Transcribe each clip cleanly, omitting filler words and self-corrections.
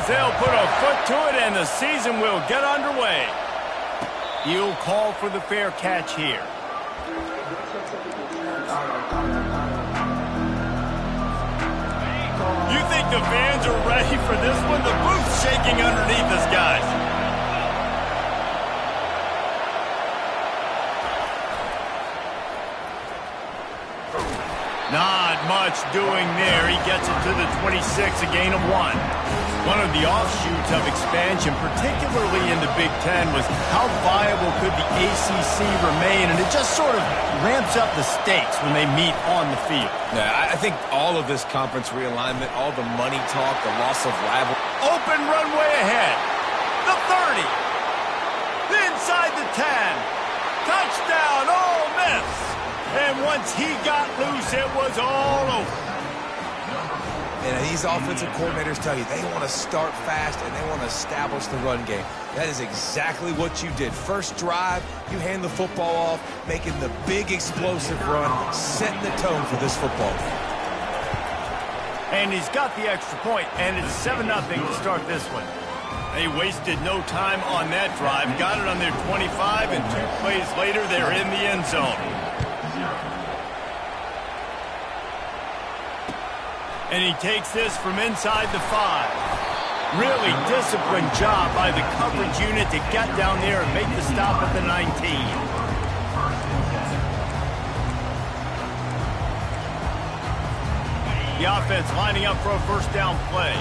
they'll put a foot to it, and the season will get underway. He'll call for the fair catch here. You think the fans are ready for this one? The booth's shaking underneath us, guys. Not much doing there. He gets it to the 26, a gain of 1. One of the offshoots of expansion, particularly in the Big Ten, was how viable could the ACC remain, and it just sort of ramps up the stakes when they meet on the field. Yeah, I think all of this conference realignment, all the money talk, the loss of rival. Open runway ahead. The 30. Inside the 10. Touchdown, Ole Miss. And once he got loose, it was all over. And these offensive coordinators tell you they want to start fast and they want to establish the run game. That is exactly what you did. First drive, you hand the football off, making the big explosive run, setting the tone for this football game. And he's got the extra point, and it's 7-0 to start this one. They wasted no time on that drive. Got it on their 25, and 2 plays later, they're in the end zone. And he takes this from inside the 5. Really disciplined job by the coverage unit to get down there and make the stop at the 19. The offense lining up for a first down play.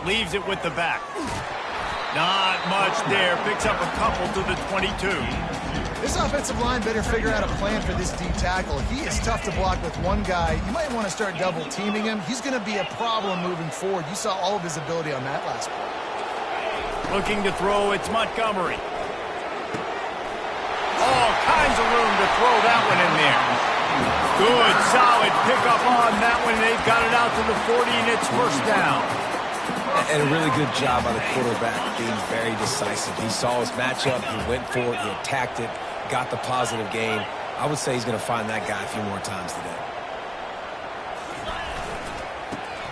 Leaves it with the back. Not much there. Picks up a couple to the 22. This offensive line better figure out a plan for this D tackle. He is tough to block with one guy. You might want to start double-teaming him. He's going to be a problem moving forward. You saw all of his ability on that last play. Looking to throw, it's Montgomery. All kinds of room to throw that one in there. Good, solid pickup on that one. They've got it out to the 40, and it's first down. And a really good job by the quarterback being very decisive. He saw his matchup, he went for it, he attacked it, got the positive gain. I would say he's going to find that guy a few more times today.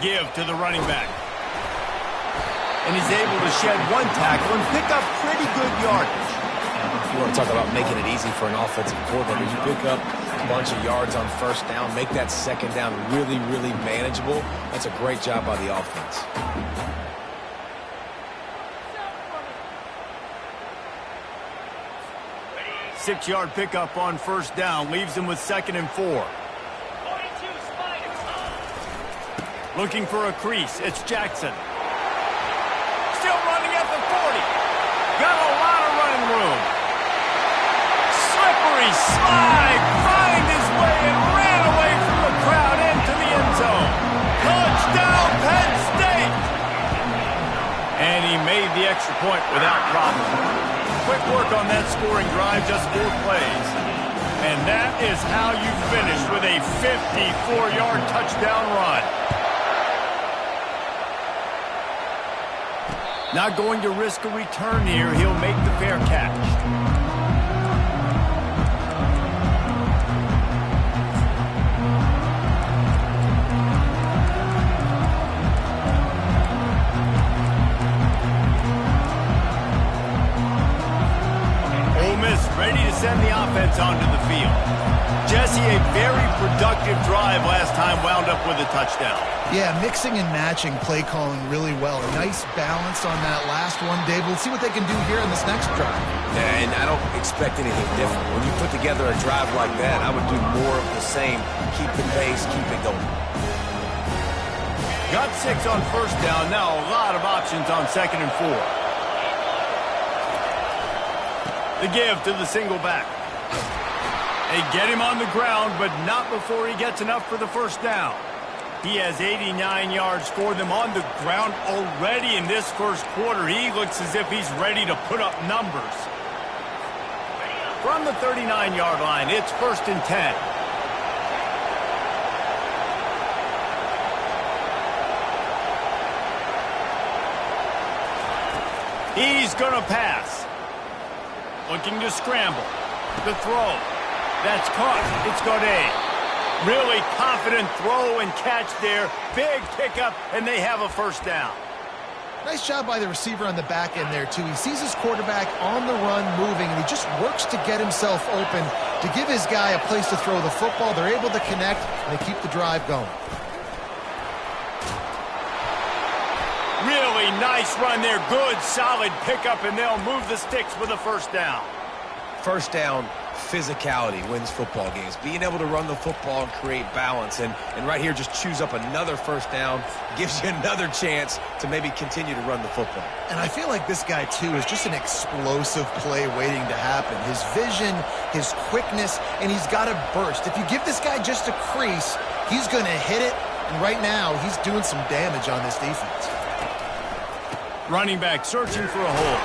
Give to the running back. And he's able to shed 1 tackle and pick up pretty good yardage. You want to talk about making it easy for an offensive coordinator. You pick up a bunch of yards on first down, make that second down really, really manageable. That's a great job by the offense. Six-yard pickup on first down. Leaves him with 2nd and 4. Looking for a crease. It's Jackson. Still running at the 40. Got a lot of running room. Slippery slide. Find his way and ran away from the crowd into the end zone. Touchdown, Penn State. And he made the extra point without problem. Quick work on that scoring drive, just 4 plays. And that is how you finish with a 54-yard touchdown run. Not going to risk a return here. He'll make the fair catch. Ready to send the offense onto the field. Jesse, a very productive drive last time, wound up with a touchdown. Yeah, mixing and matching play calling really well. A nice balance on that last one, Dave. We'll see what they can do here in this next drive. Yeah, and I don't expect anything different. When you put together a drive like that, I would do more of the same. Keep the pace, keep it going. Got 6 on first down. Now a lot of options on 2nd and 4. The give to the single back. They get him on the ground, but not before he gets enough for the first down. He has 89 yards for them on the ground already in this first quarter. He looks as if he's ready to put up numbers. From the 39-yard line, it's 1st and 10. He's going to pass. Looking to scramble. The throw. That's caught. It's Godet. Really confident throw and catch there. Big pickup, and they have a first down. Nice job by the receiver on the back end there, too. He sees his quarterback on the run moving, and he just works to get himself open to give his guy a place to throw the football. They're able to connect, and they keep the drive going. Really nice run there. Good, solid pickup, and they'll move the sticks for the first down. First down, physicality wins football games. Being able to run the football and create balance. And right here, just choose up another first down. Gives you another chance to maybe continue to run the football. And I feel like this guy, too, is just an explosive play waiting to happen. His vision, his quickness, and he's got a burst. If you give this guy just a crease, he's going to hit it. And right now, he's doing some damage on this defense. Running back searching for a hole.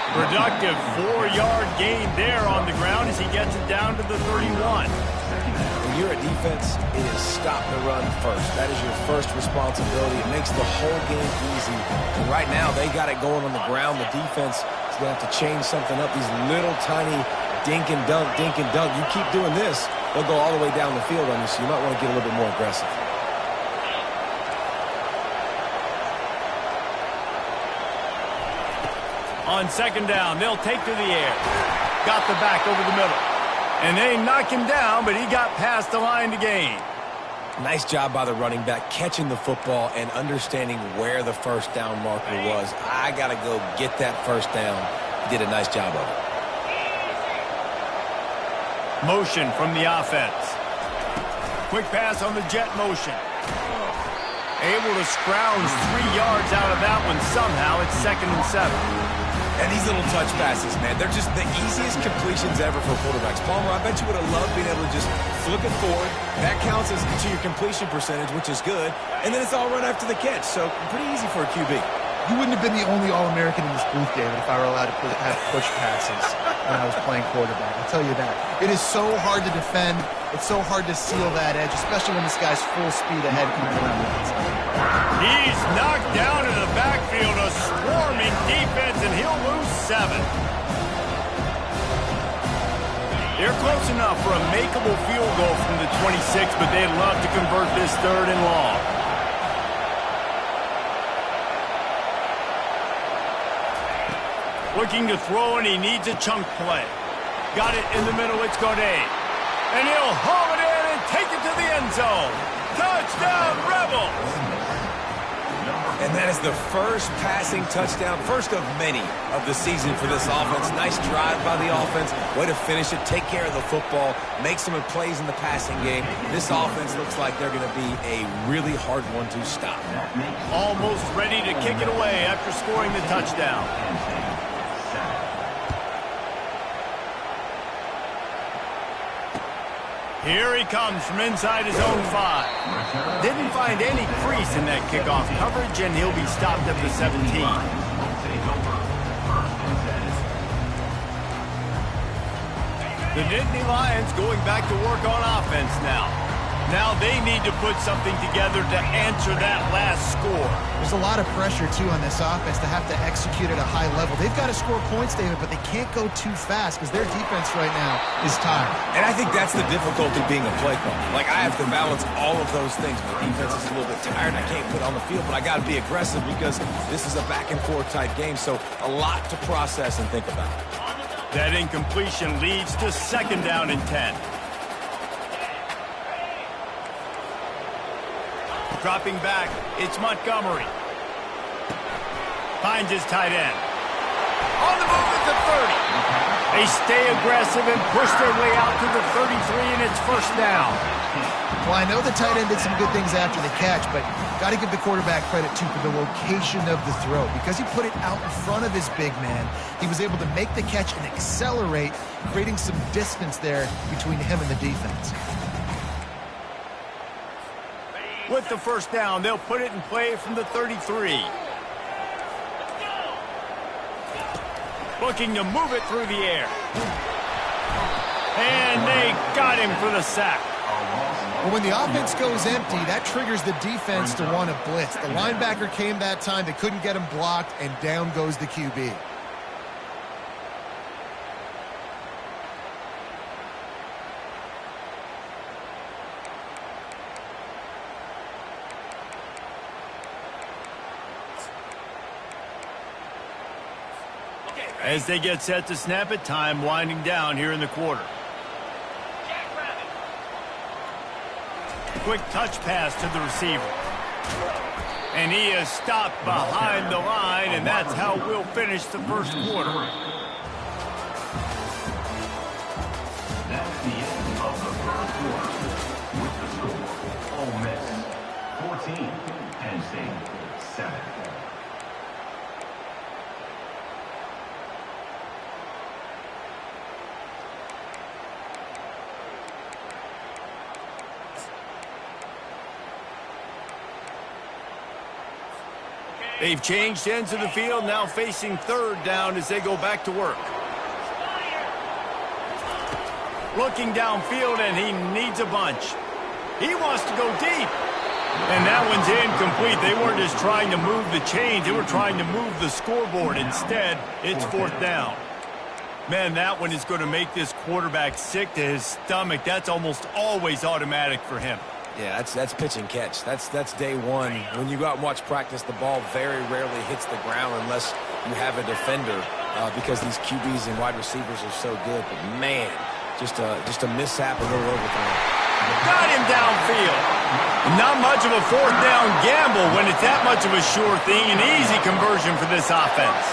Productive 4-yard gain there on the ground as he gets it down to the 31. When you're a defense, it is stop the run first. That is your first responsibility. It makes the whole game easy. And right now, they got it going on the ground. The defense is going to have to change something up. These little tiny dink and dunk, dink and dunk. You keep doing this, they'll go all the way down the field on you, so you might want to get a little bit more aggressive. On second down, they'll take to the air. Got the back over the middle. And they knock him down, but he got past the line to gain. Nice job by the running back catching the football and understanding where the first down marker was. I got to go get that first down. He did a nice job of it. Motion from the offense. Quick pass on the jet motion. Able to scrounge 3 yards out of that one somehow. It's 2nd and 7. And these little touch passes, man, they're just the easiest completions ever for quarterbacks. Palmer, I bet you would have loved being able to just flip it forward. That counts as to your completion percentage, which is good. And then it's all run after the catch. So pretty easy for a QB. You wouldn't have been the only All-American in this booth, David, if I were allowed to have push passes when I was playing quarterback. I'll tell you that. It is so hard to defend. It's so hard to seal that edge, especially when this guy's full speed ahead coming around the outside. He's knocked down in the backfield, a swarming defense, and he'll lose 7. They're close enough for a makeable field goal from the 26, but they'd love to convert this 3rd and long. Looking to throw, and he needs a chunk play. Got it in the middle, it's Godet. And he'll haul it in and take it to the end zone. Touchdown, Rebels! And that is the first passing touchdown, first of many of the season for this offense. Nice drive by the offense. Way to finish it, take care of the football, make some plays in the passing game. This offense looks like they're going to be a really hard one to stop. Almost ready to kick it away after scoring the touchdown. Here he comes from inside his own 5. Didn't find any crease in that kickoff coverage, and he'll be stopped at the 17. The Nittany Lions going back to work on offense now. Now they need to put something together to answer that last score. There's a lot of pressure, too, on this offense to have to execute at a high level. They've got to score points, David, but they can't go too fast because their defense right now is tired. And I think that's the difficulty being a play caller. Like, I have to balance all of those things. My defense is a little bit tired. I can't put on the field, but I got to be aggressive because this is a back-and-forth type game, so a lot to process and think about. That incompletion leads to 2nd down and 10. Dropping back, it's Montgomery. Finds his tight end. On the move at the 30. They stay aggressive and push their way out to the 33, and it's 1st down. Well, I know the tight end did some good things after the catch, but got to give the quarterback credit, too, for the location of the throw. Because he put it out in front of his big man, he was able to make the catch and accelerate, creating some distance there between him and the defense. With the 1st down, they'll put it in play from the 33. Looking to move it through the air. And they got him for the sack. Well, when the offense goes empty, that triggers the defense to want to blitz. The linebacker came that time. They couldn't get him blocked, and down goes the QB. As they get set to snap it, time winding down here in the quarter. Quick touch pass to the receiver. And he is stopped behind the line, and that's how we'll finish the first quarter. That's the end of the first quarter. With the score, Ole Miss 14, Penn State 7. They've changed ends of the field, now facing third down as they go back to work. Looking downfield, and he needs a bunch. He wants to go deep. And that one's incomplete. They weren't just trying to move the chains. They were trying to move the scoreboard. Instead, it's fourth down. Man, that one is going to make this quarterback sick to his stomach. That's almost always automatic for him. Yeah, that's pitch and catch. That's day one. When you go out and watch practice, the ball very rarely hits the ground unless you have a defender because these QBs and wide receivers are so good. But man, just a mishap, a little overthrow. Got him downfield. Not much of a fourth down gamble when it's that much of a sure thing. An easy conversion for this offense.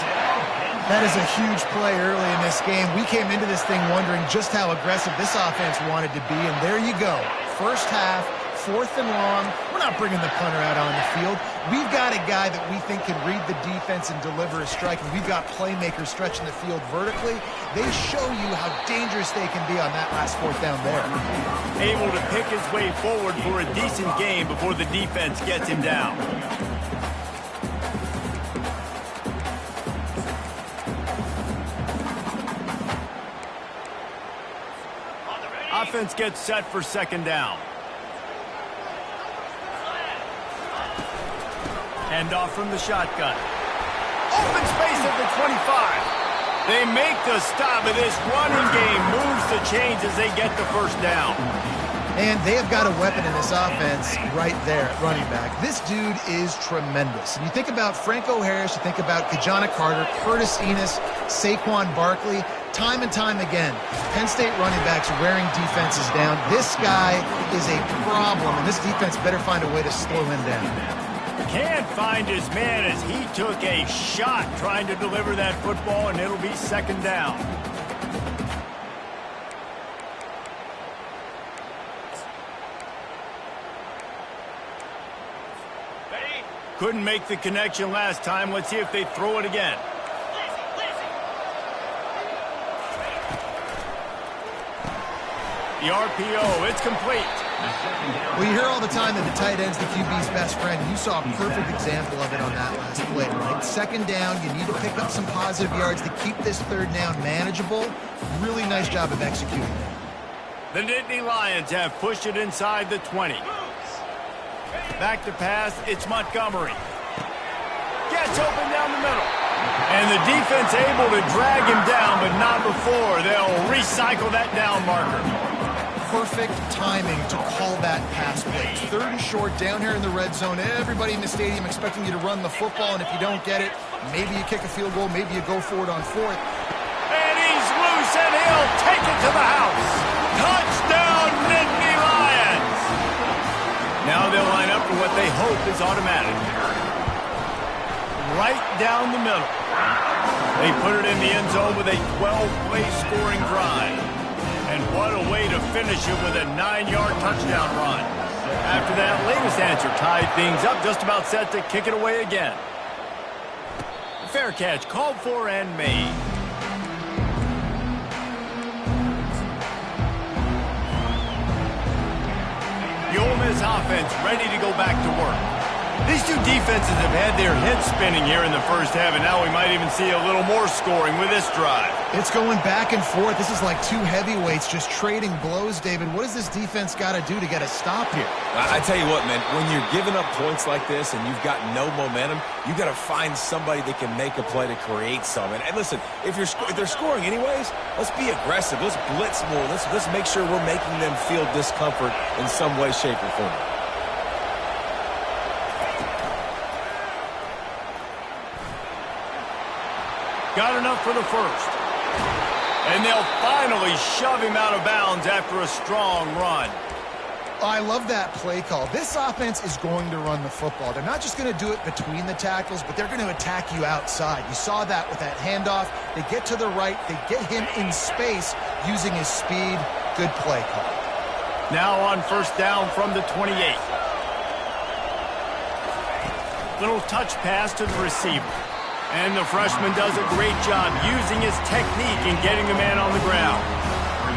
That is a huge play early in this game. We came into this thing wondering just how aggressive this offense wanted to be, and there you go. First half, fourth and long. We're not bringing the punter out on the field. We've got a guy that we think can read the defense and deliver a strike, and we've got playmakers stretching the field vertically. They show you how dangerous they can be on that last fourth down there. Able to pick his way forward for a decent game before the defense gets him down. Offense gets set for second down. Hand off from the shotgun. Open space at the 25. They make the stop, but this running game moves the chains as they get the first down. And they have got a weapon in this offense right there at running back. This dude is tremendous. And you think about Franco Harris, you think about Kajana Carter, Curtis Enos, Saquon Barkley. Time and time again, Penn State running backs wearing defenses down. This guy is a problem, and this defense better find a way to slow him down. Can't find his man as he took a shot trying to deliver that football, and it'll be second down. Couldn't make the connection last time. Let's see if they throw it again. The RPO, it's complete. Well, you hear all the time that the tight end's the QB's best friend. You saw a perfect example of it on that last play, right? Second down, you need to pick up some positive yards to keep this third down manageable. Really nice job of executing. The Nittany Lions have pushed it inside the 20. Back to pass, it's Montgomery. Gets open down the middle. And the defense able to drag him down, but not before. They'll recycle that down marker. Perfect timing to call that pass play. Third and short down here in the red zone. Everybody in the stadium expecting you to run the football, and if you don't get it, maybe you kick a field goal, maybe you go for it on fourth. And he's loose, and he'll take it to the house. Touchdown, Nittany Lions! Now they'll line up for what they hope is automatic. Right down the middle. They put it in the end zone with a 12-play scoring drive. And what a way to finish it with a 9-yard touchdown run. After that latest answer tied things up, just about set to kick it away again. Fair catch, called for and made. The Ole Miss offense ready to go back to work. These two defenses have had their heads spinning here in the first half, and now we might even see a little more scoring with this drive. It's going back and forth. This is like two heavyweights just trading blows, David. What does this defense got to do to get a stop here? I tell you what, man, when you're giving up points like this and you've got no momentum, you got to find somebody that can make a play to create some. And listen, if they're scoring anyways, let's be aggressive. Let's blitz more. Let's make sure we're making them feel discomfort in some way, shape, or form. Got enough for the first. And they'll finally shove him out of bounds after a strong run. I love that play call. This offense is going to run the football. They're not just going to do it between the tackles, but they're going to attack you outside. You saw that with that handoff. They get to the right. They get him in space using his speed. Good play call. Now on first down from the 28. Little touch pass to the receiver. And the freshman does a great job using his technique and getting the man on the ground.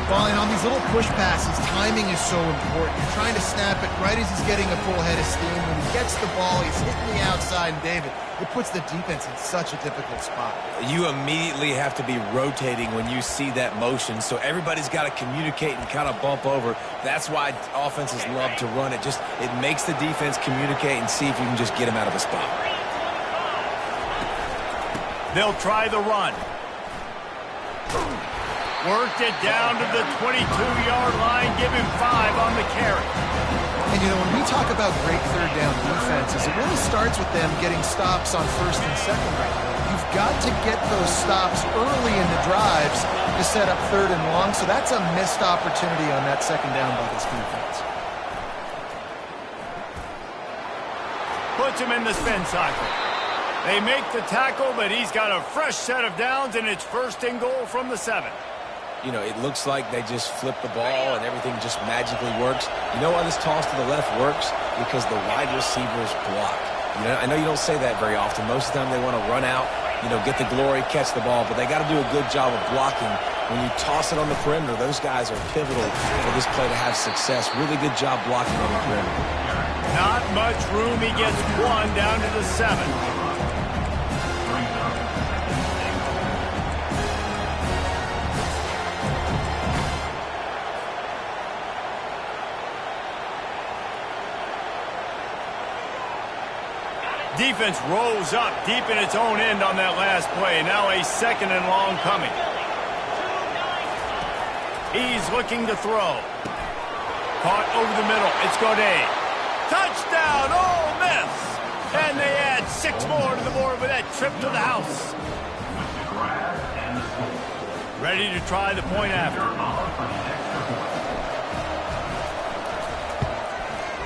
Well, and on these little push passes, timing is so important. You're trying to snap it right as he's getting a full head of steam. When he gets the ball, he's hitting the outside, and David, it puts the defense in such a difficult spot. You immediately have to be rotating when you see that motion, so everybody's got to communicate and kind of bump over. That's why offenses love to run it. It makes the defense communicate and see if you can just get him out of a spot. They'll try the run. Worked it down to the 22-yard line. Give him 5 on the carry. And, you know, when we talk about great third down defenses, it really starts with them getting stops on first and second right now. You've got to get those stops early in the drives to set up third and long, so that's a missed opportunity on that second down by this defense. Puts him in the spin cycle. They make the tackle, but he's got a fresh set of downs, and it's first and goal from the 7. You know, it looks like they just flip the ball and everything just magically works. You know why this toss to the left works? Because the wide receivers block. You know, I know you don't say that very often. Most of the time they want to run out, you know, get the glory, catch the ball, but they got to do a good job of blocking. When you toss it on the perimeter, those guys are pivotal for this play to have success. Really good job blocking on the perimeter. Not much room. He gets 1 down to the 7. Defense rolls up deep in its own end on that last play. Now a second and long coming. He's looking to throw. Caught over the middle. It's Godet. Touchdown, Ole Miss! And they add 6 more to the board with that trip to the house. Ready to try the point after.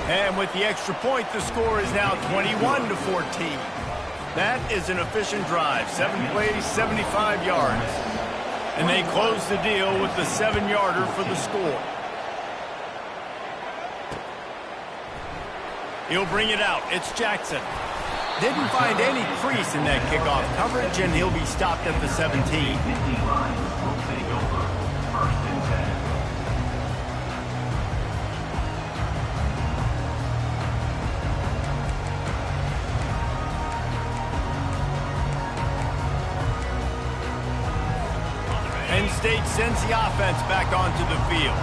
And with the extra point, the score is now 21-14. That is an efficient drive. 7 plays, 75 yards. And they close the deal with the 7-yarder for the score. He'll bring it out. It's Jackson. Didn't find any crease in that kickoff coverage, and he'll be stopped at the 17. Penn State sends the offense back onto the field.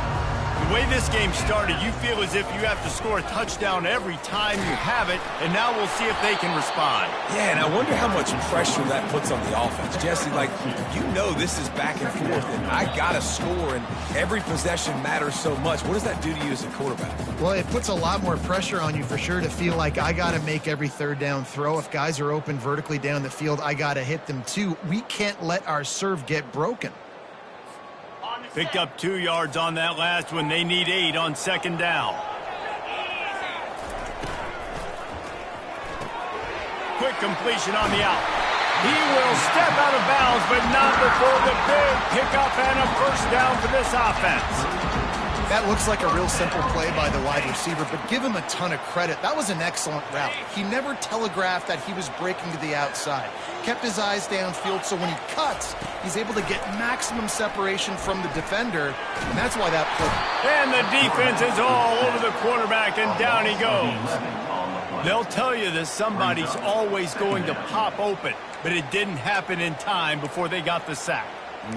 The way this game started, you feel as if you have to score a touchdown every time you have it, and now we'll see if they can respond. Yeah, and I wonder how much pressure that puts on the offense. Jesse, like, you know this is back and forth, and I got to score, and every possession matters so much. What does that do to you as a quarterback? Well, it puts a lot more pressure on you for sure to feel like I got to make every third down throw. If guys are open vertically down the field, I got to hit them too. We can't let our serve get broken. Picked up 2 yards on that last one. They need 8 on second down. Quick completion on the out. He will step out of bounds, but not before the big pickup and a first down for this offense. That looks like a real simple play by the wide receiver, but give him a ton of credit. That was an excellent route. He never telegraphed that he was breaking to the outside. Kept his eyes downfield, so when he cuts, he's able to get maximum separation from the defender, and that's why that play. And the defense is all over the quarterback, and down he goes. They'll tell you that somebody's always going to pop open, but it didn't happen in time before they got the sack.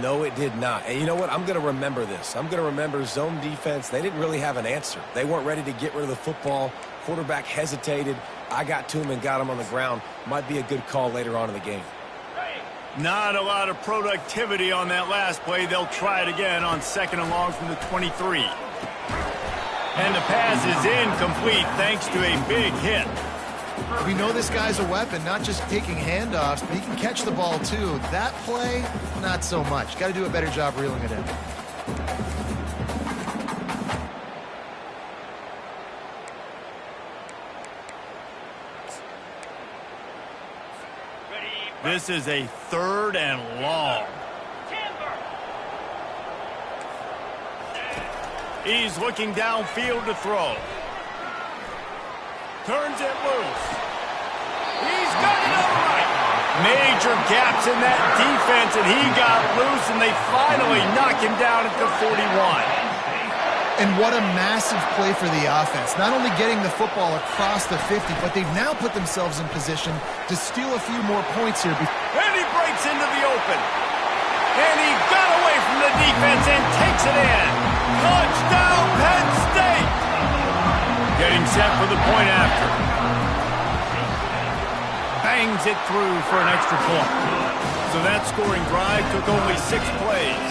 No, it did not. And you know what? I'm going to remember this. I'm going to remember zone defense. They didn't really have an answer. They weren't ready to get rid of the football. Quarterback hesitated. I got to him and got him on the ground. Might be a good call later on in the game. Not a lot of productivity on that last play. They'll try it again on second and long from the 23. And the pass is incomplete thanks to a big hit. We know this guy's a weapon, not just taking handoffs, but he can catch the ball too. That play, not so much. Got to do a better job reeling it in. This is a 3rd and long. He's looking downfield to throw. Turns it loose. He's got it all right. Major gaps in that defense, and he got loose, and they finally knock him down at the 41. And what a massive play for the offense. Not only getting the football across the 50, but they've now put themselves in position to steal a few more points here. And he breaks into the open. And he got away from the defense and takes it in. Touchdown, Penn State! Getting set for the point after. Bangs it through for an extra point. So that scoring drive took only 6 plays.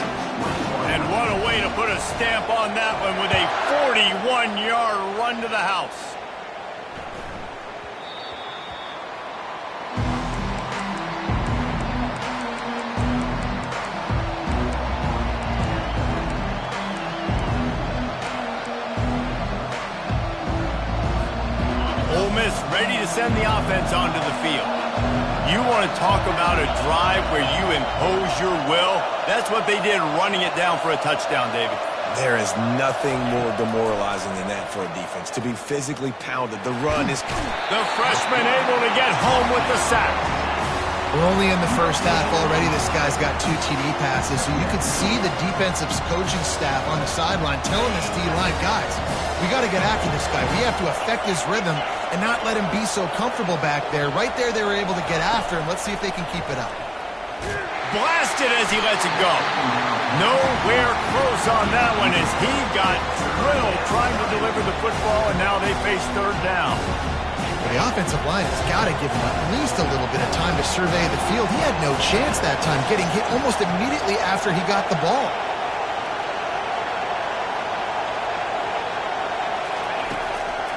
And what a way to put a stamp on that one with a 41-yard run to the house. Ole Miss ready to send the offense onto the field. You want to talk about a drive where you impose your will? That's what they did, running it down for a touchdown, David. There is nothing more demoralizing than that for a defense. To be physically pounded. The run is... The freshman able to get home with the sack. We're only in the first half already. This guy's got 2 TD passes, so you could see the defensive coaching staff on the sideline telling this D-line, guys, we got to get after this guy. We have to affect his rhythm and not let him be so comfortable back there. Right there, they were able to get after him. Let's see if they can keep it up. Blasted as he lets it go. Nowhere close on that one as he got drilled trying to deliver the football, and now they face 3rd down. The offensive line has got to give him at least a little bit of time to survey the field. He had no chance that time, getting hit almost immediately after he got the ball.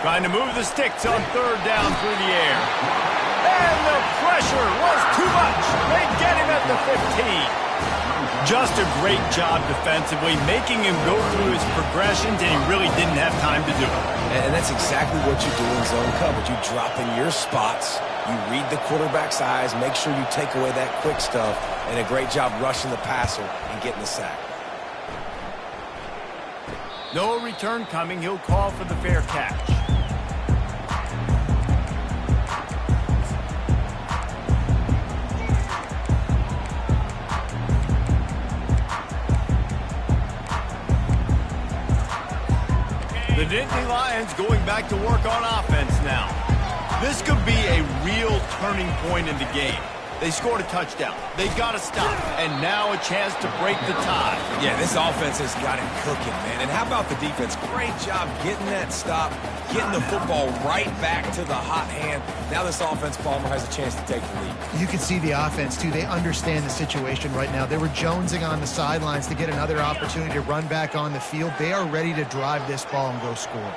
Trying to move the sticks on 3rd down through the air. And the pressure was too much. They get him at the 15. Just a great job defensively, making him go through his progressions, and he really didn't have time to do it. And that's exactly what you do in zone coverage. You drop in your spots, you read the quarterback's eyes, make sure you take away that quick stuff, and a great job rushing the passer and getting the sack. No return coming. He'll call for the fair catch. The Nittany Lions going back to work on offense now. This could be a real turning point in the game. They scored a touchdown. They got to stop. And now a chance to break the tie. Yeah, this offense has got it cooking, man. And how about the defense? Great job getting that stop, getting the football right back to the hot hand. Now this offense, Palmer, has a chance to take the lead. You can see the offense, too. They understand the situation right now. They were jonesing on the sidelines to get another opportunity to run back on the field. They are ready to drive this ball and go score.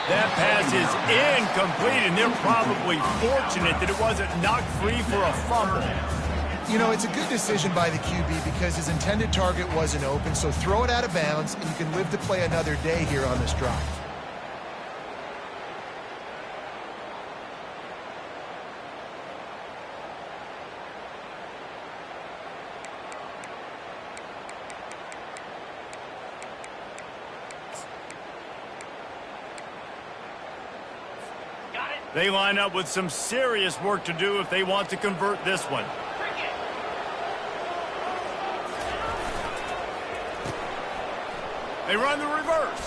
That pass is incomplete, and they're probably fortunate that it wasn't knocked free for a fumble. You know, it's a good decision by the QB because his intended target wasn't open, so throw it out of bounds, and you can live to play another day here on this drive. They line up with some serious work to do if they want to convert this one. They run the reverse.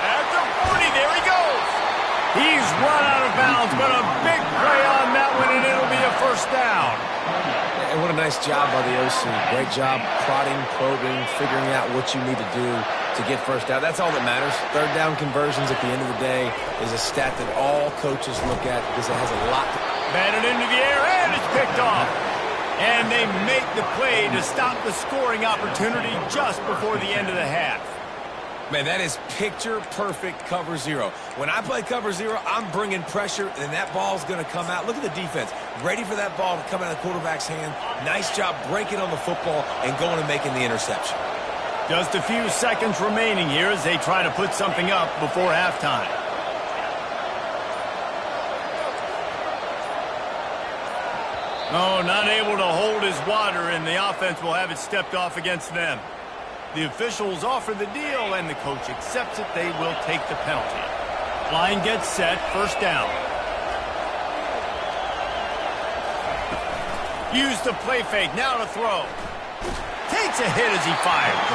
At the 40, there he goes. He's run out of bounds, but a big play on that one, and it'll be a 1st down. And what a nice job by the OC. Great job prodding, probing, figuring out what you need to do to get 1st down. That's all that matters. 3rd down conversions at the end of the day is a stat that all coaches look at because it has a lot to... Batted into the air, and it's picked off. And they make the play to stop the scoring opportunity just before the end of the half. Man, that is picture-perfect cover zero. When I play cover zero, I'm bringing pressure, and that ball's going to come out. Look at the defense. Ready for that ball to come out of the quarterback's hand. Nice job breaking on the football and going and making the interception. Just a few seconds remaining here as they try to put something up before halftime. Oh, not able to hold his water, and the offense will have it stepped off against them. The officials offer the deal, and the coach accepts it. They will take the penalty. Line gets set, first down. Use the play fake, now to throw. Takes a hit as he fires.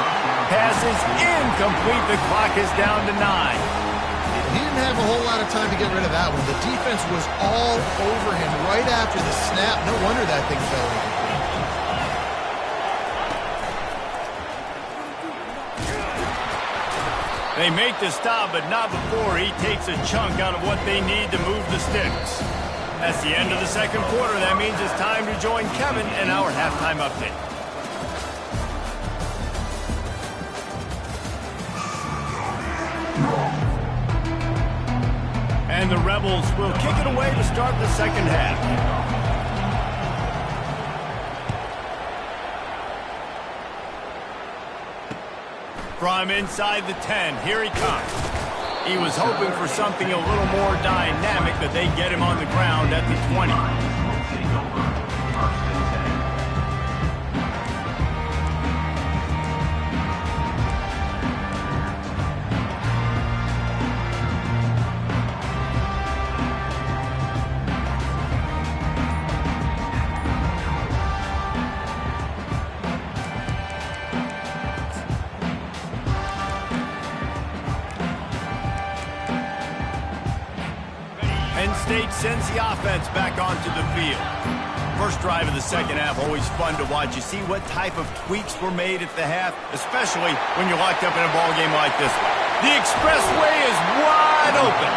Pass is incomplete. The clock is down to 9. He didn't have a whole lot of time to get rid of that one. The defense was all over him right after the snap. No wonder that thing fell in. They make the stop, but not before he takes a chunk out of what they need to move the sticks. That's the end of the second quarter. That means it's time to join Kevin in our halftime update. And the Rebels will kick it away to start the second half. From inside the 10, here he comes. He was hoping for something a little more dynamic, but they get him on the ground at the 20. Penn State sends the offense back onto the field. First drive of the second half, always fun to watch. You see what type of tweaks were made at the half, especially when you're locked up in a ball game like this one. The expressway is wide open.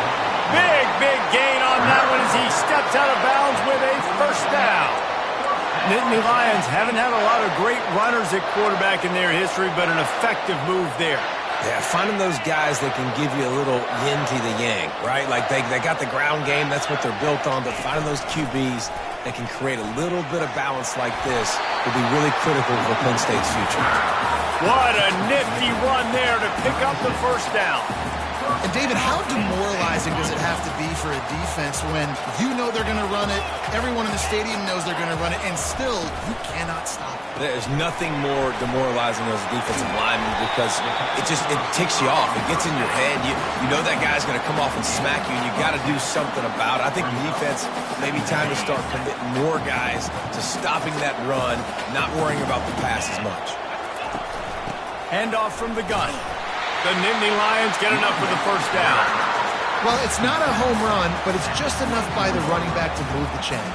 Big gain on that one as he steps out of bounds with a first down. Nittany Lions haven't had a lot of great runners at quarterback in their history, but an effective move there. Yeah, finding those guys that can give you a little yin to the yang, right? Like they got the ground game, that's what they're built on, but finding those QBs that can create a little bit of balance like this will be really critical for Penn State's future. What a nifty run there to pick up the first down. And David, how demoralizing does it have to be for a defense when you know they're going to run it, everyone in the stadium knows they're going to run it, and still you cannot stop it? There's nothing more demoralizing as a defensive lineman because it ticks you off. It gets in your head. You know that guy's going to come off and smack you, and you got to do something about it. I think the defense maybe time to start committing more guys to stopping that run, not worrying about the pass as much. Handoff from the gun. The Nittany Lions get enough for the first down. Well, it's not a home run, but it's just enough by the running back to move the chains.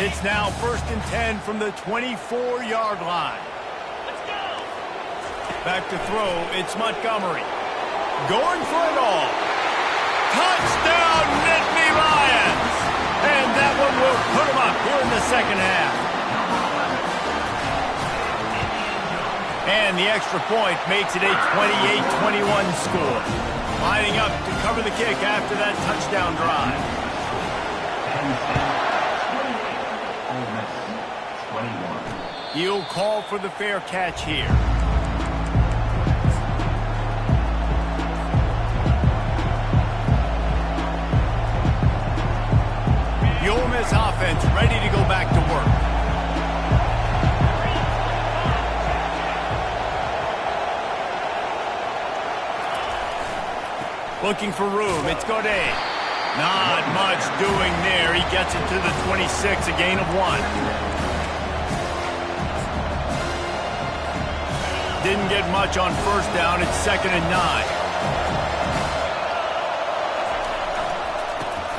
It's now 1st and 10 from the 24-yard line. Back to throw, it's Montgomery. Going for it all. Touchdown, Nittany Lions! And that one will put them up here in the second half. And the extra point makes it a 28-21 score. Lining up to cover the kick after that touchdown drive. He'll call for the fair catch here. The Ole Miss offense ready to go back to work. Looking for room, it's Godet. Not much doing there. He gets it to the 26, a gain of 1. Didn't get much on first down. It's 2nd and 9.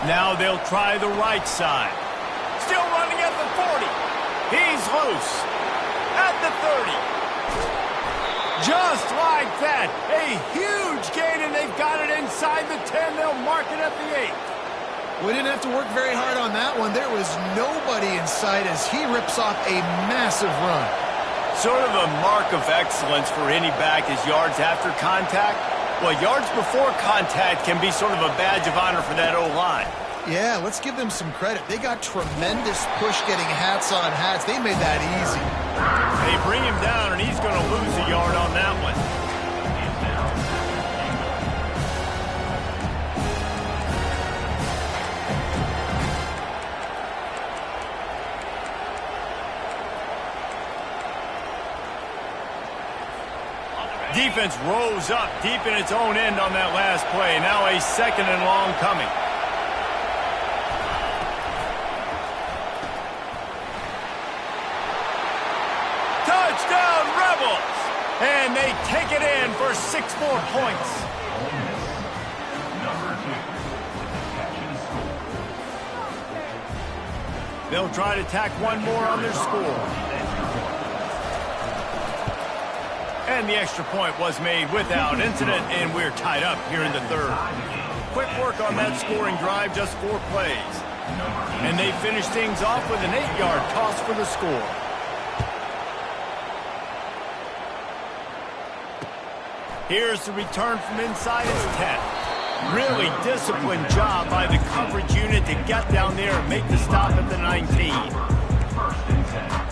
Now they'll try the right side. Still running at the 40. He's loose. At the 30. Just like that. A huge gain, and they've got it inside the 10. They'll mark it at the 8. We didn't have to work very hard on that one. There was nobody in sight as he rips off a massive run. Sort of a mark of excellence for any back is yards after contact. Well, yards before contact can be sort of a badge of honor for that O-line. Yeah, let's give them some credit. They got tremendous push getting hats on hats. They made that easy. They bring him down, and he's going to lose a yard on that one. Defense rose up deep in its own end on that last play. Now a 2nd and long coming. Touchdown, Rebels! And they take it in for 6 more points. Number 2. Catch and score. They'll try to tack one more on their score. And the extra point was made without incident, and we're tied up here in the 3rd. Quick work on that scoring drive, just 4 plays. And they finish things off with an 8-yard toss for the score. Here's the return from inside his 10. Really disciplined job by the coverage unit to get down there and make the stop at the 19. 1st and 10.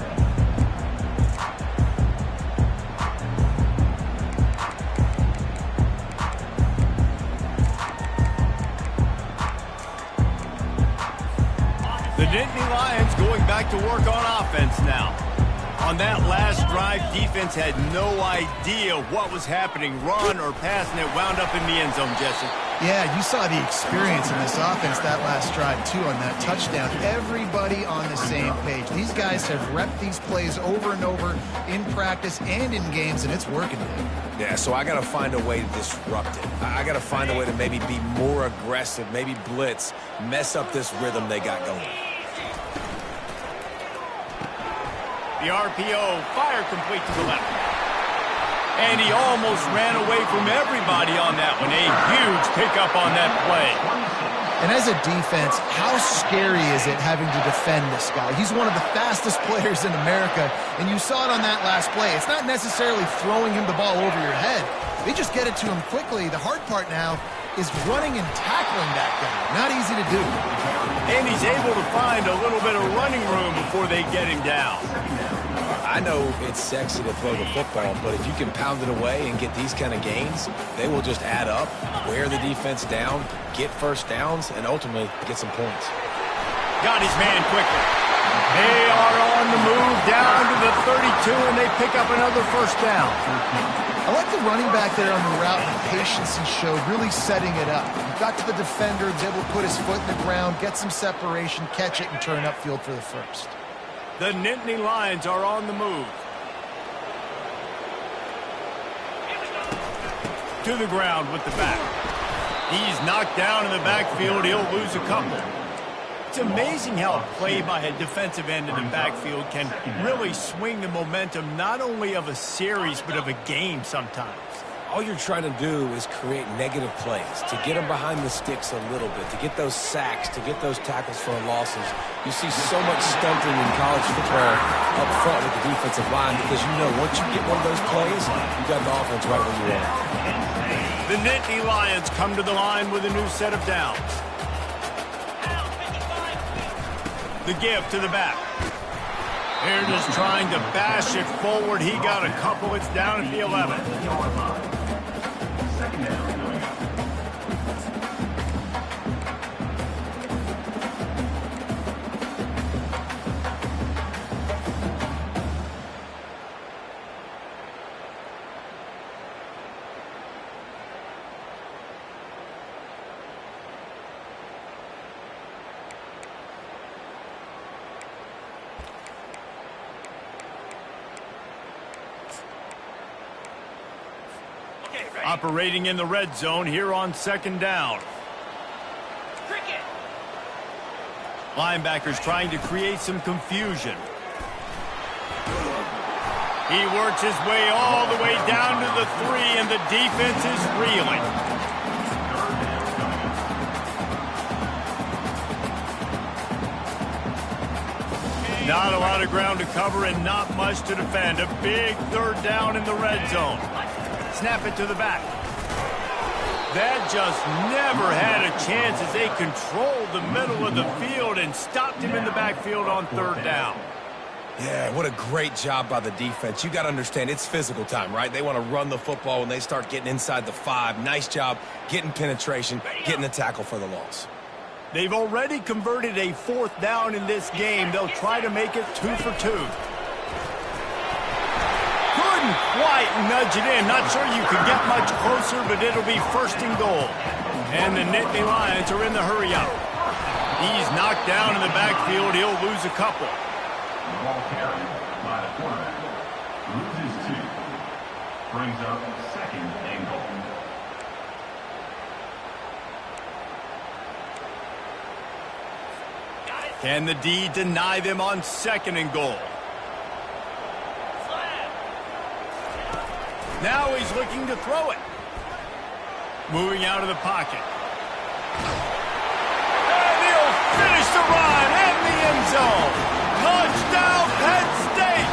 The Nittany Lions going back to work on offense now. On that last drive, defense had no idea what was happening, run or pass, and it wound up in the end zone, Jesse. Yeah, you saw the experience in this offense that last drive, too, on that touchdown. Everybody on the same page. These guys have repped these plays over and over in practice and in games, and it's working. Yeah, so I got to find a way to disrupt it. I got to find a way to maybe be more aggressive, maybe blitz, mess up this rhythm they got going. The RPO, fire complete to the left. And he almost ran away from everybody on that one. A huge pickup on that play. And as a defense, how scary is it having to defend this guy? He's one of the fastest players in America, and you saw it on that last play. It's not necessarily throwing him the ball over your head. They just get it to him quickly. The hard part now is running and tackling that guy. Not easy to do. And he's able to find a little bit of running room before they get him down. I know it's sexy to throw the football, but if you can pound it away and get these kind of gains, they will just add up, wear the defense down, get first downs, and ultimately get some points. Got his man quickly. They are on the move down to the 32, and they pick up another first down. I like the running back there on the route and the patience he showed, really setting it up. He got to the defender, was able to put his foot in the ground, get some separation, catch it, and turn upfield for the first. The Nittany Lions are on the move. To the ground with the back. He's knocked down in the backfield. He'll lose a couple. It's amazing how a play by a defensive end in the backfield can really swing the momentum not only of a series but of a game sometimes. All you're trying to do is create negative plays, to get them behind the sticks a little bit, to get those sacks, to get those tackles for losses. You see so much stunting in college football up front with the defensive line because you know once you get one of those plays, you got the offense right where you are. The Nittany Lions come to the line with a new set of downs. The give to the back. They're just trying to bash it forward. He got a couple. It's down at the 11. Second down. Operating in the red zone here on second down. Linebackers trying to create some confusion. He works his way all the way down to the 3, and the defense is reeling. Not a lot of ground to cover and not much to defend. A big third down in the red zone. Snap it to the back. That just never had a chance as they controlled the middle of the field and stopped him in the backfield on third down. Yeah, what a great job by the defense. You got to understand, it's physical time, right? They want to run the football when they start getting inside the 5. Nice job getting penetration, getting the tackle for the loss. They've already converted a 4th down in this game. They'll try to make it 2 for 2. Couldn't quite nudge it in. Not sure you could get much closer, but it'll be 1st and goal. And the Nittany Lions are in the hurry-up. He's knocked down in the backfield. He'll lose a couple. The ball carried by the quarterback. Loses 2. Brings up 2nd and goal. Can the D deny them on 2nd and goal? Now he's looking to throw it. Moving out of the pocket. And he'll finish the run in the end zone. Touchdown, Penn State!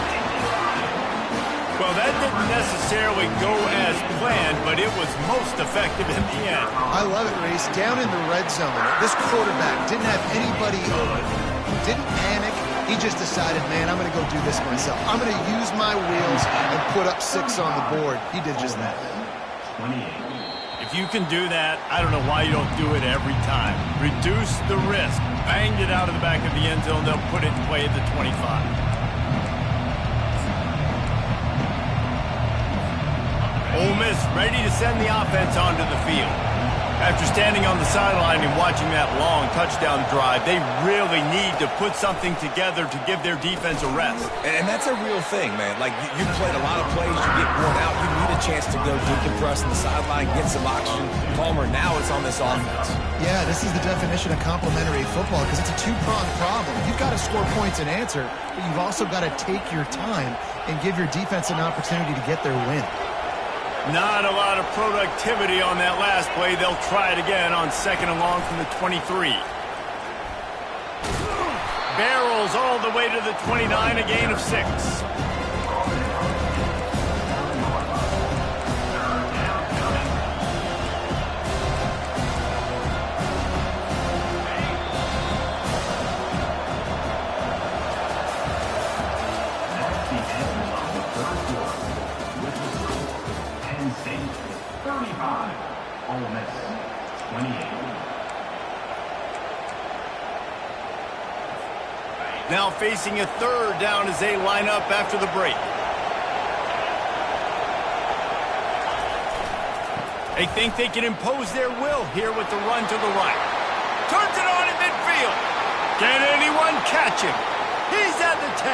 Well, that didn't necessarily go as planned, but it was most effective in the end. I love it, Reese. Down in the red zone, this quarterback didn't have anybody open. Didn't panic. He just decided, man, I'm going to go do this myself. I'm going to use my wheels and put up 6 on the board. He did just that. 28. If you can do that, I don't know why you don't do it every time. Reduce the risk. Banged it out of the back of the end zone. They'll put it in play at the 25. Ole Miss ready to send the offense onto the field. After standing on the sideline and watching that long touchdown drive, they really need to put something together to give their defense a rest. And that's a real thing, man. Like, you played a lot of plays, you get worn out, you need a chance to go decompress on the sideline, get some oxygen. Palmer, now it's on this offense. Yeah, this is the definition of complementary football because it's a 2-pronged problem. You've got to score points and answer, but you've also got to take your time and give your defense an opportunity to get their win. Not a lot of productivity on that last play. They'll try it again on 2nd and long from the 23. Barrels all the way to the 29, a gain of 6. That's the end of the 3rd quarter. With the score, Penn State 35, Ole Miss 28. Now facing a 3rd down as they line up after the break. They think they can impose their will here with the run to the right. Turns it on in midfield. Can anyone catch him? He's at the 10.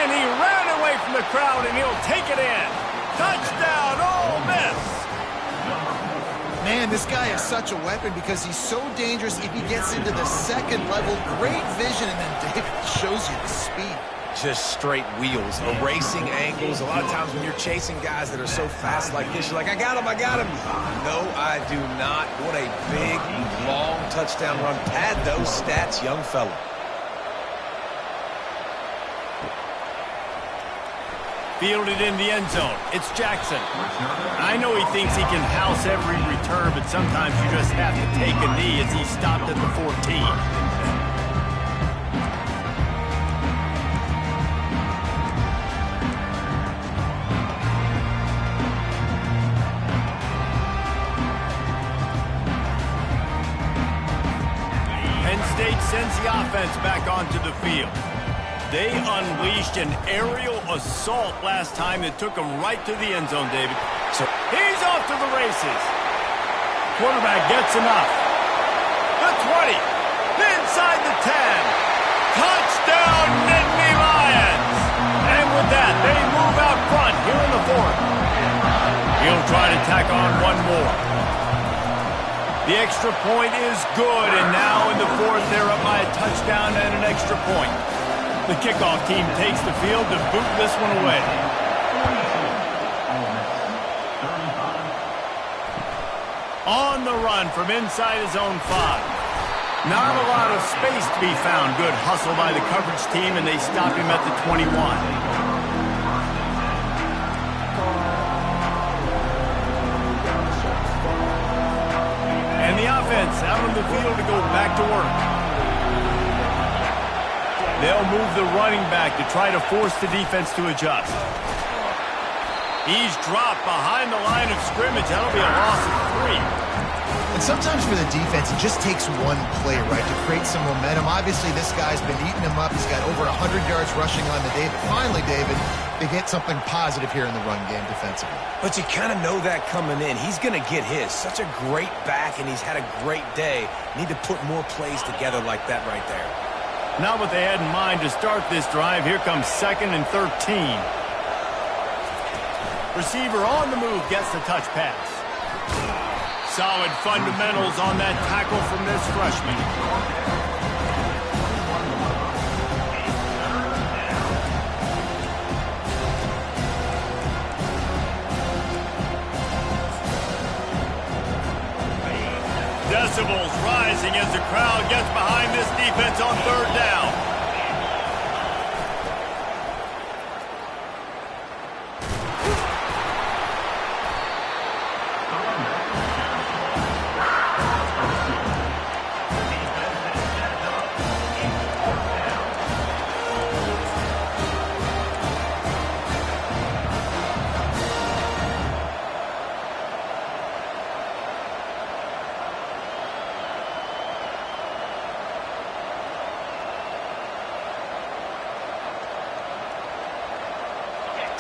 And he ran away from the crowd, and he'll take it in. Touchdown, Ole Miss. Man, this guy is such a weapon because he's so dangerous if he gets into the 2nd level. Great vision, and then David shows you the speed. Just straight wheels, erasing angles. A lot of times when you're chasing guys that are so fast like this, you're like, I got him, I got him. No, I do not. What a big, long touchdown run. Pad those stats, young fella. Fielded in the end zone. It's Jackson. I know he thinks he can house every return, but sometimes you just have to take a knee as he stopped at the 14. Penn State sends the offense back onto the field. They unleashed an aerial assault last time that took them right to the end zone, David. So he's off to the races. Quarterback gets enough. The 20. Inside the 10. Touchdown, Nittany Lions. And with that, they move out front here in the 4th. He'll try to tack on one more. The extra point is good, and now in the 4th, they're up by a touchdown and an extra point. The kickoff team takes the field to boot this one away. On the run from inside his own 5. Not a lot of space to be found. Good hustle by the coverage team, and they stop him at the 21. And the offense out on the field to go back to work. They'll move the running back to try to force the defense to adjust. He's dropped behind the line of scrimmage. That'll be a loss of 3. And sometimes for the defense, it just takes one play, right, to create some momentum. Obviously, this guy's been eating him up. He's got over 100 yards rushing on the day. But finally, David, they get something positive here in the run game defensively. But you kind of know that coming in. He's going to get his. Such a great back, and he's had a great day. Need to put more plays together like that right there. Not what they had in mind to start this drive. Here comes 2nd and 13. Receiver on the move gets the touch pass. Solid fundamentals on that tackle from this freshman. Decibels rising as the crowd gets behind this defense on 3rd down.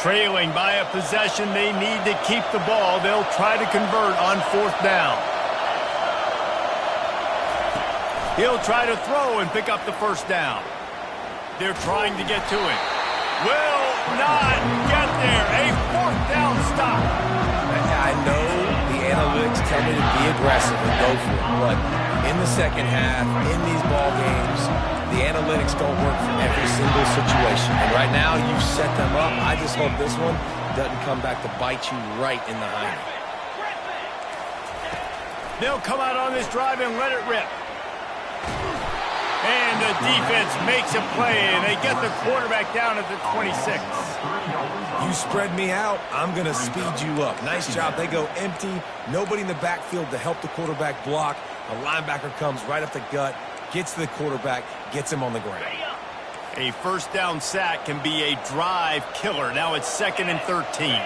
Trailing by a possession, they need to keep the ball. They'll try to convert on 4th down. He'll try to throw and pick up the 1st down. They're trying to get to it. Will not get there. A 4th down stop. I know the analytics tell me to be aggressive and go for it, but in the second half, in these ball games, the analytics don't work for every single situation. And right now, you've set them up. I just hope this one doesn't come back to bite you right in the hind. They'll come out on this drive and let it rip. And the defense makes a play, and they get the quarterback down at the 26. You spread me out, I'm going to speed you up. Nice job. They go empty. Nobody in the backfield to help the quarterback block. A linebacker comes right up the gut, gets to the quarterback, gets him on the ground. A 1st down sack can be a drive killer. Now it's 2nd and 13.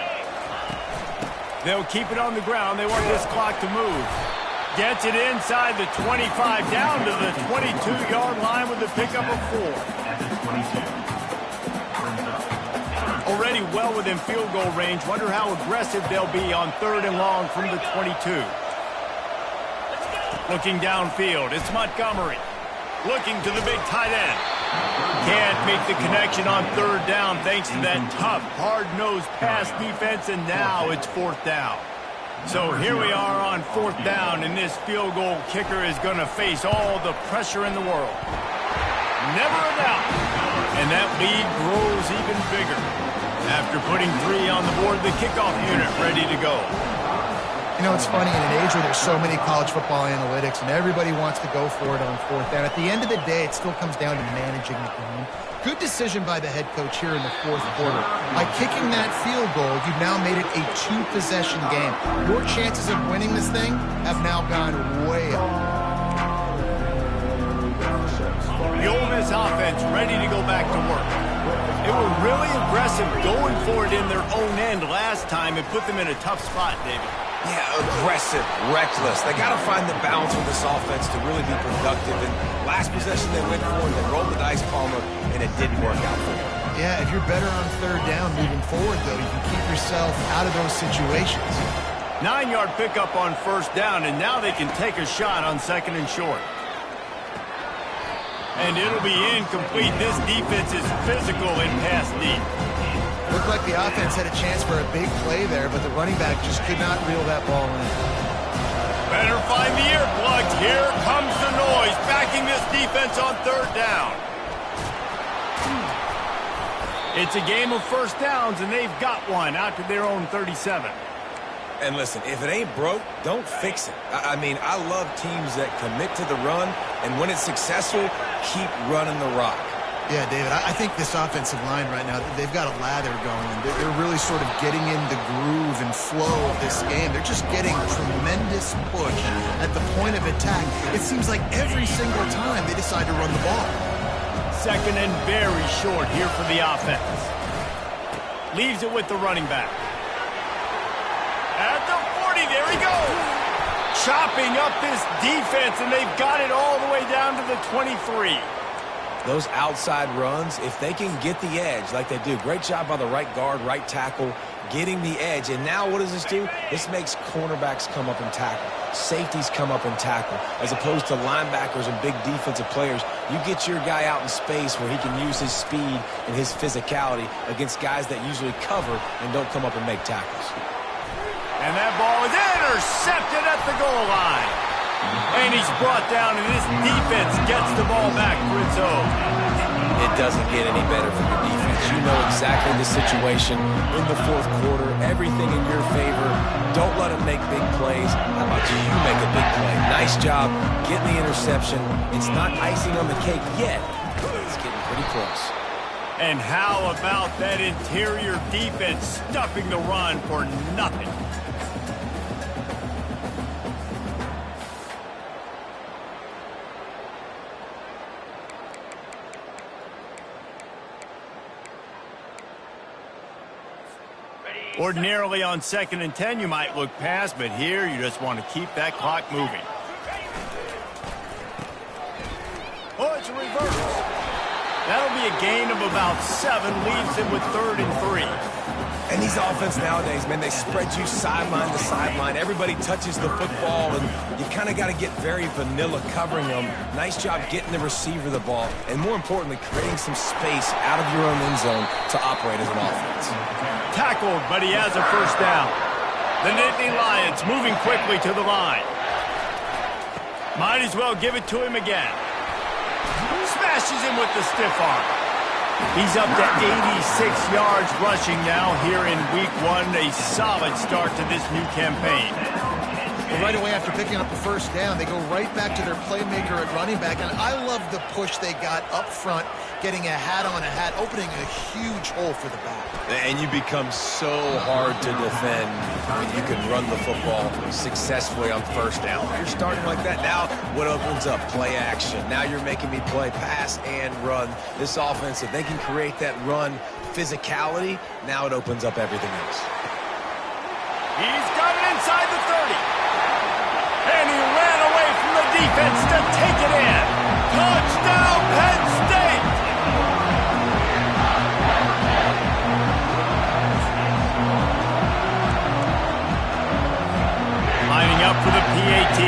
They'll keep it on the ground. They want this clock to move. Gets it inside the 25, down to the 22-yard line with a pickup of 4. Already well within field goal range. Wonder how aggressive they'll be on 3rd and long from the 22. Looking downfield, it's Montgomery. Looking to the big tight end. Can't make the connection on 3rd down thanks to that tough, hard-nosed pass defense, and now it's 4th down. So here we are on 4th down, and this field goal kicker is going to face all the pressure in the world. Never a doubt. And that lead grows even bigger. After putting 3 on the board, the kickoff unit ready to go. You know, it's funny, in an age where there's so many college football analytics and everybody wants to go for it on 4th down, at the end of the day, it still comes down to managing the game. Good decision by the head coach here in the 4th quarter. By kicking that field goal, you've now made it a 2-possession game. Your chances of winning this thing have now gone way up. The Ole Miss offense ready to go back to work. They were really aggressive going for it in their own end last time and put them in a tough spot, David. Yeah, aggressive, reckless. They got to find the balance with this offense to really be productive. And last possession they went for, they rolled the dice, Palmer, and it didn't work out for them. Yeah, if you're better on 3rd down moving forward, though, you can keep yourself out of those situations. 9-yard pickup on 1st down, and now they can take a shot on 2nd and short. And it'll be incomplete. This defense is physical in pass deep. Looked like the offense had a chance for a big play there, but the running back just could not reel that ball in. Better find the earplugs. Here comes the noise, backing this defense on 3rd down. It's a game of 1st downs, and they've got one out to their own 37. And listen, if it ain't broke, don't fix it. I mean, I love teams that commit to the run, and when it's successful, keep running the rock. Yeah, David, I think this offensive line right now, they've got a lather going. They're really sort of getting in the groove and flow of this game. They're just getting tremendous push at the point of attack. It seems like every single time they decide to run the ball. Second and very short here for the offense. Leaves it with the running back. At the 40, there he goes. Chopping up this defense, and they've got it all the way down to the 23. Those outside runs, if they can get the edge like they do, great job by the right guard, right tackle, getting the edge. And now what does this do? This makes cornerbacks come up and tackle. Safeties come up and tackle. As opposed to linebackers and big defensive players, you get your guy out in space where he can use his speed and his physicality against guys that usually cover and don't come up and make tackles. And that ball is intercepted at the goal line. And he's brought down, and this defense gets the ball back for its own. It doesn't get any better for your defense. You know exactly the situation in the fourth quarter, everything in your favor. Don't let them make big plays. How about you make a big play? Nice job getting the interception. It's not icing on the cake yet, but it's getting pretty close. And how about that interior defense stuffing the run for nothing? Ordinarily on 2nd and 10, you might look past, but here you just want to keep that clock moving. Oh, it's a reverse. That'll be a gain of about 7, leaves him with 3rd and 3. And these offense nowadays, man, they spread you sideline to sideline. Everybody touches the football, and you kind of got to get very vanilla covering them. Nice job getting the receiver the ball, and more importantly, creating some space out of your own end zone to operate as an offense. Tackled, but he has a first down. The Nittany Lions moving quickly to the line. Might as well give it to him again. Smashes him with the stiff arm. He's up to 86 yards rushing now here in week 1. A solid start to this new campaign. Well, right away after picking up the first down, they go right back to their playmaker at running back. And I love the push they got up front, getting a hat on a hat, opening a huge hole for the back. And you become so hard to defend when you can run the football successfully on first down. You're starting like that. Now what opens up? Play action. Now you're making me play pass and run. This offense, if they can create that run physicality, now it opens up everything else. He's got it inside the 30. And he ran away from the defense to take it in. Touchdown, Penn State! Lining up for the PAT.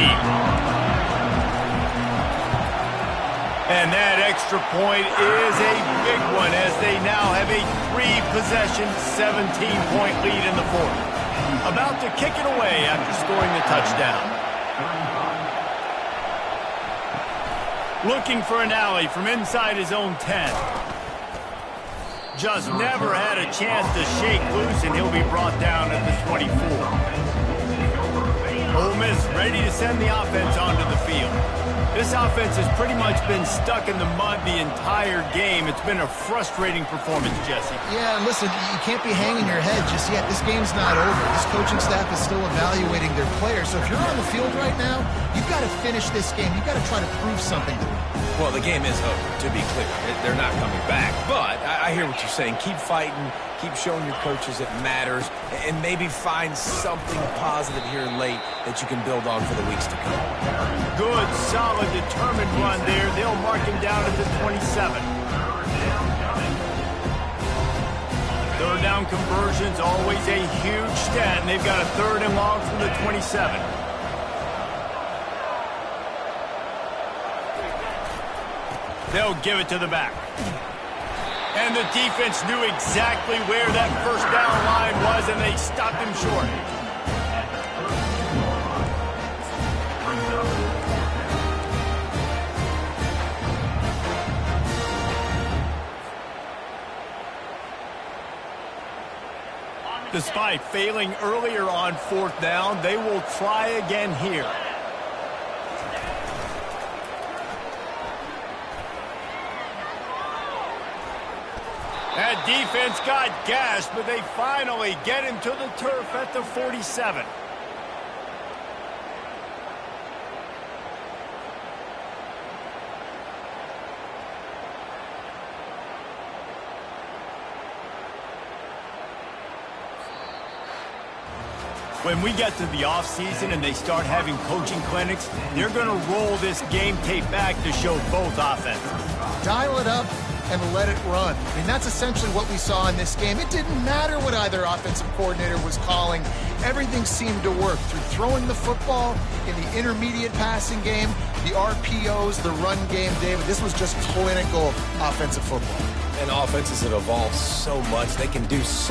And that extra point is a big one as they now have a 3-possession, 17-point lead in the fourth. About to kick it away after scoring the touchdown. Looking for an alley from inside his own 10. Just never had a chance to shake loose, and he'll be brought down at the 24. Ole Miss ready to send the offense onto the field. This offense has pretty much been stuck in the mud the entire game. It's been a frustrating performance, Jesse. Yeah, and listen, you can't be hanging your head just yet. This game's not over. This coaching staff is still evaluating their players. So if you're on the field right now, you've got to finish this game. You've got to try to prove something to them. Well, the game is over, to be clear. They're not coming back. But I hear what you're saying. Keep fighting. Keep showing your coaches it matters. And maybe find something positive here late that you can build on for the weeks to come. Good, solid, determined run there. They'll mark him down at the 27. Third down conversions, always a huge stat. And they've got a 3rd and long from the 27. They'll give it to the back. And the defense knew exactly where that first down line was, and they stopped him short. Despite failing earlier on 4th down, they will try again here. That defense got gashed, but they finally get him to the turf at the 47. When we get to the offseason and they start having coaching clinics, they're going to roll this game tape back to show both offenses. Dial it up and let it run. I mean, that's essentially what we saw in this game. It didn't matter what either offensive coordinator was calling. Everything seemed to work through throwing the football in the intermediate passing game, the RPOs, the run game, David. This was just clinical offensive football. And offenses have evolved so much. They can do so